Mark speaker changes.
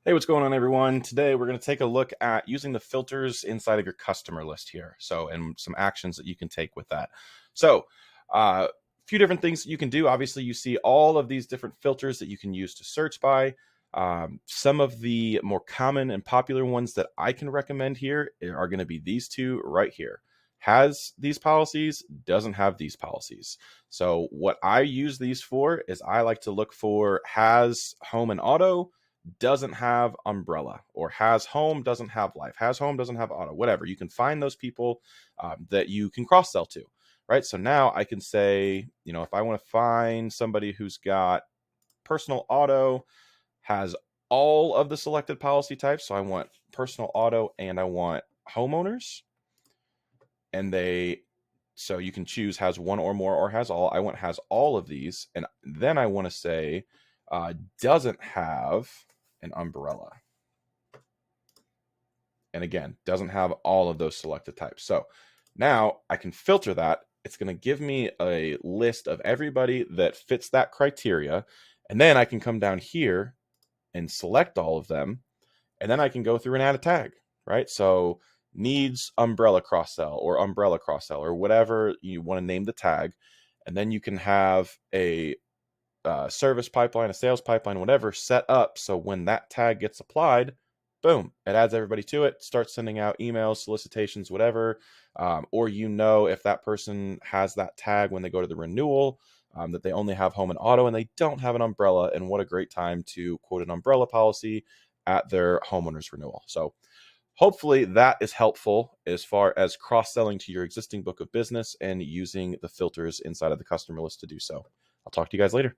Speaker 1: Hey, what's going on, everyone? Today we're going to take a look at using the filters inside of your customer list here. And some actions that you can take with that. A few different things that you can do. Obviously, you see all of these different filters that you can use to search by. Some of the more common and popular ones that I can recommend here are going to be these two right here. Has these policies, doesn't have these policies. So what I use these for is I like to look for has home and auto, doesn't have umbrella, or has home, doesn't have life, has home, doesn't have auto, whatever. You can find those people that you can cross sell to, right? So now I can say, if I want to find somebody who's got personal auto, has all of the selected policy types. So I want personal auto and I want homeowners. So you can choose has one or more or has all. I want has all of these. And then I want to say doesn't have an umbrella. And again, doesn't have all of those selected types. So now I can filter that. It's going to give me a list of everybody that fits that criteria. And then I can come down here and select all of them. And then I can go through and add a tag, right? So needs umbrella cross sell or whatever you want to name the tag. And then you can have a service pipeline, a sales pipeline, whatever, set up so when that tag gets applied, boom, it adds everybody to it, starts sending out emails, solicitations, whatever. Or if that person has that tag when they go to the renewal, that they only have home and auto and they don't have an umbrella, and what a great time to quote an umbrella policy at their homeowner's renewal. So hopefully that is helpful as far as cross-selling to your existing book of business and using the filters inside of the customer list to do so. I'll talk to you guys later.